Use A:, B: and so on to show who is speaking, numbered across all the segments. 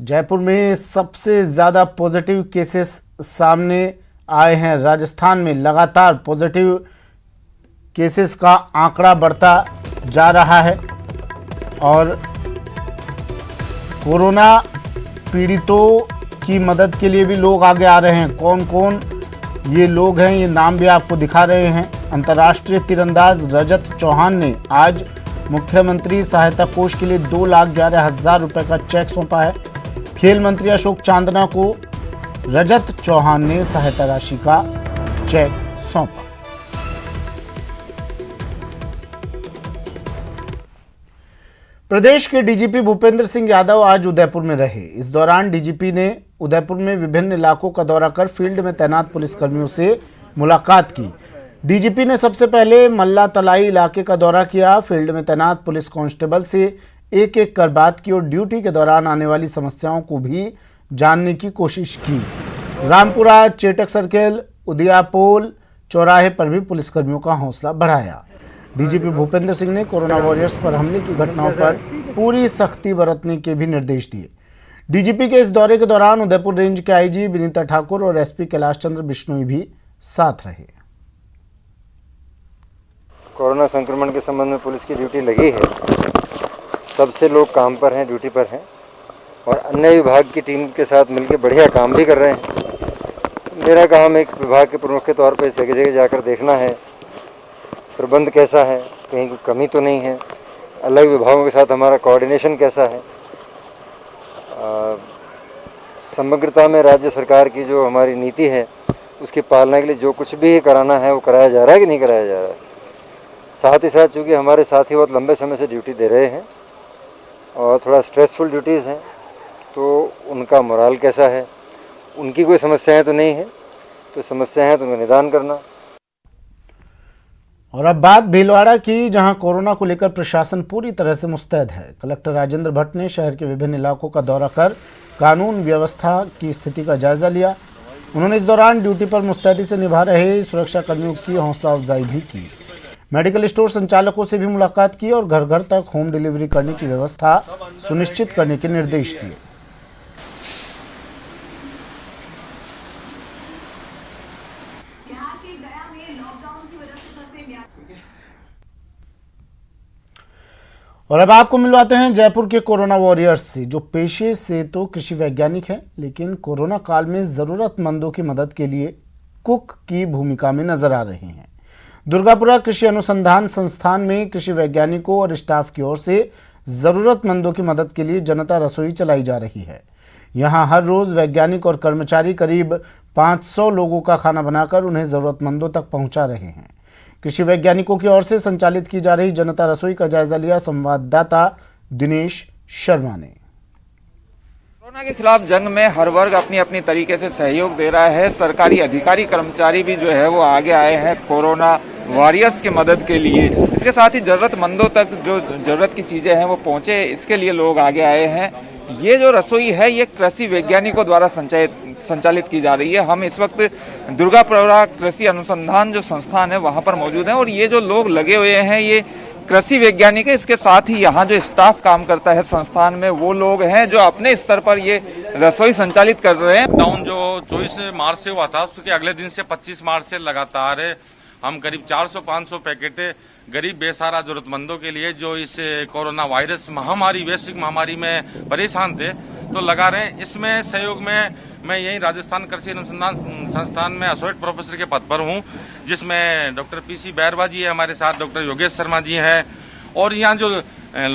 A: जयपुर में सबसे ज़्यादा पॉजिटिव केसेस सामने आए हैं। राजस्थान में लगातार पॉजिटिव केसेस का आंकड़ा बढ़ता जा रहा है और कोरोना पीड़ितों की मदद के लिए भी लोग आगे आ रहे हैं। कौन कौन ये लोग हैं, ये नाम भी आपको दिखा रहे हैं। अंतर्राष्ट्रीय तीरंदाज रजत चौहान ने आज मुख्यमंत्री सहायता कोष के लिए 2,11,000 रुपए का चेक सौंपा है। खेल मंत्री अशोक चांदना को रजत चौहान ने सहायता राशि का चेक सौंपा। प्रदेश के डीजीपी भूपेंद्र सिंह यादव आज उदयपुर में रहे। इस दौरान डीजीपी ने उदयपुर में विभिन्न इलाकों का दौरा कर फील्ड में तैनात पुलिसकर्मियों से मुलाकात की। डीजीपी ने सबसे पहले मल्ला तलाई इलाके का दौरा किया। फील्ड में तैनात पुलिस कांस्टेबल से एक एक कर बात की और ड्यूटी के दौरान आने वाली समस्याओं को भी जानने की कोशिश की। रामपुरा, चेटक सर्किल, उदियापोल चौराहे पर भी पुलिसकर्मियों का हौसला बढ़ाया। डीजीपी भूपेंद्र सिंह ने कोरोना वॉरियर्स पर हमले की घटनाओं पर पूरी सख्ती बरतने के भी निर्देश दिए। डीजीपी के इस दौरे के दौरान उदयपुर रेंज के आईजी विनीता ठाकुर और एसपी कैलाश चंद्र बिश्नोई भी साथ रहे।
B: कोरोना संक्रमण के संबंध में पुलिस की ड्यूटी लगी है, तब से लोग काम पर हैं, ड्यूटी पर हैं और अन्य विभाग की टीम के साथ मिलकर बढ़िया काम भी कर रहे हैं। मेरा काम एक विभाग के प्रमुख के तौर पर जगह जगह जाकर देखना है प्रबंध कैसा है, कहीं कोई कमी तो नहीं है, अलग विभागों के साथ हमारा कोऑर्डिनेशन कैसा है। समग्रता में राज्य सरकार की जो हमारी नीति है उसकी पालना के लिए जो कुछ भी कराना है वो कराया जा रहा है कि नहीं कराया जा रहा है। साथ ही साथ चूँकि हमारे साथी बहुत लंबे समय से ड्यूटी दे रहे हैं और थोड़ा स्ट्रेसफुल ड्यूटीज़ हैं, तो उनका मोराल कैसा है, उनकी कोई समस्याएं तो नहीं है, तो समस्या है तो उनका निदान करना।
A: और अब बात भीलवाड़ा की, जहां कोरोना को लेकर प्रशासन पूरी तरह से मुस्तैद है। कलेक्टर राजेंद्र भट्ट ने शहर के विभिन्न इलाकों का दौरा कर कानून व्यवस्था की स्थिति का जायजा लिया। उन्होंने इस दौरान ड्यूटी पर मुस्तैदी से निभा रहे सुरक्षा कर्मियों की हौसला अफजाई भी की। मेडिकल स्टोर संचालकों से भी मुलाकात की और घर घर तक होम डिलीवरी करने की व्यवस्था सुनिश्चित करने के निर्देश दिए। और अब आपको मिलवाते हैं जयपुर के कोरोना वॉरियर्स से, जो पेशे से तो कृषि वैज्ञानिक हैं, लेकिन कोरोना काल में जरूरतमंदों की मदद के लिए कुक की भूमिका में नजर आ रहे हैं। दुर्गापुरा कृषि अनुसंधान संस्थान में कृषि वैज्ञानिकों और स्टाफ की ओर से जरूरतमंदों की मदद के लिए जनता रसोई चलाई जा रही है। यहां हर रोज वैज्ञानिक और कर्मचारी करीब 500 लोगों का खाना बनाकर उन्हें जरूरतमंदों तक पहुंचा रहे हैं। कृषि वैज्ञानिकों की ओर से संचालित की जा रही जनता रसोई का जायजा लिया संवाददाता दिनेश शर्मा ने।
C: कोरोना के खिलाफ जंग में हर वर्ग अपनी अपनी तरीके से सहयोग दे रहा है। सरकारी अधिकारी कर्मचारी भी जो है वो आगे आए हैं कोरोना वॉरियर्स की मदद के लिए। इसके साथ ही जरूरतमंदों तक जो जरूरत की चीजें हैं वो पहुंचे, इसके लिए लोग आगे आए हैं। ये जो रसोई है ये कृषि वैज्ञानिकों द्वारा संचालित की जा रही है। हम इस वक्त दुर्गापुरा कृषि अनुसंधान जो संस्थान है वहां पर मौजूद हैं और ये जो लोग लगे हुए हैं ये कृषि वैज्ञानिक है। इसके साथ ही यहाँ जो स्टाफ काम करता है संस्थान में वो लोग हैं जो अपने स्तर पर ये रसोई संचालित कर रहे हैं।
D: लॉकडाउन जो 24 मार्च से हुआ था उसके अगले दिन से 25 मार्च से लगातार हम करीब 400-500 पैकेट गरीब बेसहारा जरूरतमंदों के लिए जो इस कोरोना वायरस महामारी, वैश्विक महामारी में परेशान थे, तो लगा रहे हैं। इसमें सहयोग में मैं यही राजस्थान कृषि अनुसंधान संस्थान में एसोसिएट प्रोफेसर के पद पर हूँ, जिसमें डॉक्टर पीसी बैरवा जी है हमारे साथ, डॉक्टर योगेश शर्मा जी हैं और यहाँ जो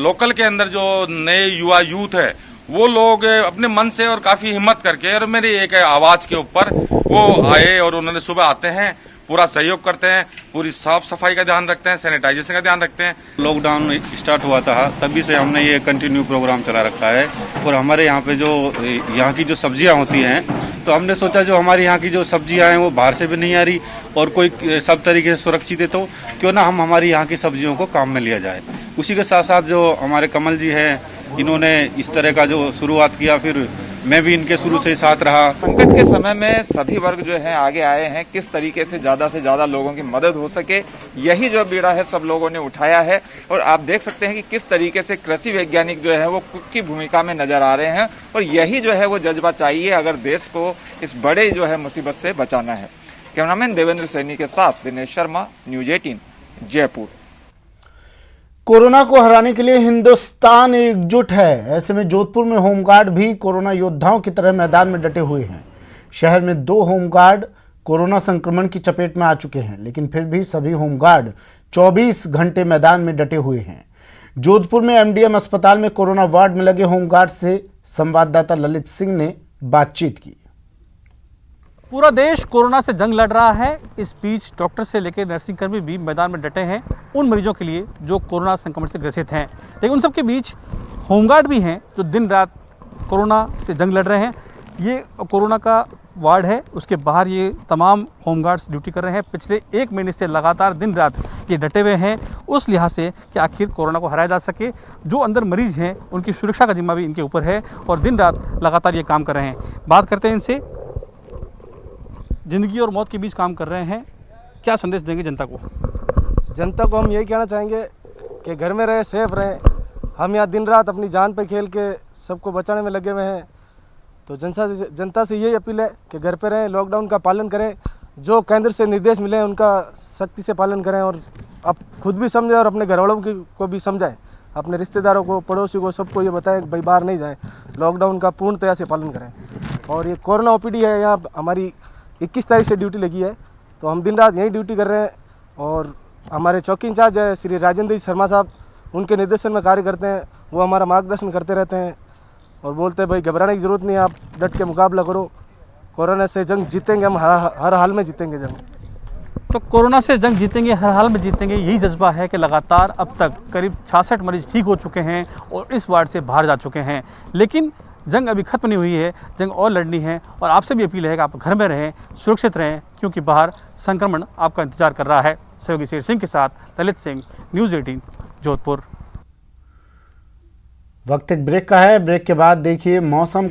D: लोकल के अंदर जो नए युवा यूथ है वो लोग अपने मन से और काफी हिम्मत करके और मेरी एक आवाज के ऊपर वो आए और उन्होंने सुबह आते हैं, पूरा सहयोग करते हैं, पूरी साफ सफाई का ध्यान रखते हैं, सैनिटाइजेशन का ध्यान रखते हैं।
E: लॉकडाउन स्टार्ट हुआ था तभी से हमने ये कंटिन्यू प्रोग्राम चला रखा है और हमारे यहाँ पे जो यहाँ की जो सब्जियाँ होती हैं तो हमने सोचा जो हमारे यहाँ की जो सब्जियाँ हैं वो बाहर से भी नहीं आ रही और कोई सब तरीके से सुरक्षित है, तो क्यों ना हम हमारी यहाँ की सब्जियों को काम में लिया जाए। उसी के साथ साथ जो हमारे कमल जी हैं इन्होंने इस तरह का जो शुरुआत किया, फिर मैं भी इनके शुरू से ही साथ रहा।
C: संकट के समय में सभी वर्ग जो है आगे आए हैं, किस तरीके से ज्यादा लोगों की मदद हो सके, यही जो बीड़ा है सब लोगों ने उठाया है। और आप देख सकते हैं कि किस तरीके से कृषि वैज्ञानिक जो है वो कुक की भूमिका में नजर आ रहे हैं। और यही जो है वो जज्बा चाहिए अगर देश को इस बड़े जो है मुसीबत से बचाना है। कैमरामैन देवेंद्र सैनी के साथ दिनेश शर्मा, न्यूज 18 जयपुर।
A: कोरोना को हराने के लिए हिंदुस्तान एकजुट है। ऐसे में जोधपुर में होमगार्ड भी कोरोना योद्धाओं की तरह मैदान में डटे हुए हैं। शहर में 2 होमगार्ड कोरोना संक्रमण की चपेट में आ चुके हैं, लेकिन फिर भी सभी होमगार्ड 24 घंटे मैदान में डटे हुए हैं। जोधपुर में एमडीएम अस्पताल में कोरोना वार्ड में लगे होमगार्ड से संवाददाता ललित सिंह ने बातचीत की।
F: पूरा देश कोरोना से जंग लड़ रहा है। इस बीच डॉक्टर से लेकर नर्सिंग कर्मी भी मैदान में डटे हैं उन मरीजों के लिए जो कोरोना संक्रमण से ग्रसित हैं। लेकिन उन सबके बीच होमगार्ड भी हैं जो दिन रात कोरोना से जंग लड़ रहे हैं। ये कोरोना का वार्ड है, उसके बाहर ये तमाम होमगार्ड्स ड्यूटी कर रहे हैं। पिछले 1 महीने से लगातार दिन रात ये डटे हुए हैं उस लिहाज से कि आखिर कोरोना को हराया जा सके। जो अंदर मरीज हैं उनकी सुरक्षा का जिम्मा भी इनके ऊपर है और दिन रात लगातार ये काम कर रहे हैं। बात करते हैं इनसे, जिंदगी और मौत के बीच काम कर रहे हैं, क्या संदेश देंगे जनता को?
G: जनता को हम यही कहना चाहेंगे कि घर में रहे, सेफ रहें। हम यहाँ दिन रात अपनी जान पे खेल के सबको बचाने में लगे हुए हैं। तो जनता से यही अपील है कि घर पे रहें, लॉकडाउन का पालन करें, जो केंद्र से निर्देश मिले उनका सख्ती से पालन करें और आप खुद भी समझें और अपने घर वालों को भी समझाएं, अपने रिश्तेदारों को, पड़ोसी को, सबको ये बताएं कि भाई बाहर नहीं जाएं, लॉकडाउन का पूर्णतया से पालन करें। और ये कोरोना ओपीडी है, यहाँ हमारी 21 तारीख से ड्यूटी लगी है, तो हम दिन रात यहीं ड्यूटी कर रहे हैं। और हमारे चौकी इंचार्ज है श्री राजेंद्र शर्मा साहब, उनके निर्देशन में कार्य करते हैं। वो हमारा मार्गदर्शन करते रहते हैं और बोलते हैं भाई घबराने की ज़रूरत नहीं है, आप डट के मुकाबला करो, कोरोना से जंग जीतेंगे, हम हर हाल में जीतेंगे जंग।
F: तो कोरोना से जंग जीतेंगे, हर हाल में जीतेंगे, यही जज्बा है कि लगातार अब तक करीब 66 मरीज ठीक हो चुके हैं और इस वार्ड से बाहर जा चुके हैं। लेकिन जंग अभी खत्म नहीं हुई है, जंग और लड़नी है। और आपसे भी अपील है कि आप घर में रहें, सुरक्षित रहें, क्योंकि बाहर संक्रमण आपका इंतजार कर रहा है। सहयोगी शेर सिंह के साथ ललित सिंह, न्यूज़ 18 जोधपुर।
A: वक्त एक ब्रेक का है। ब्रेक के बाद देखिए मौसम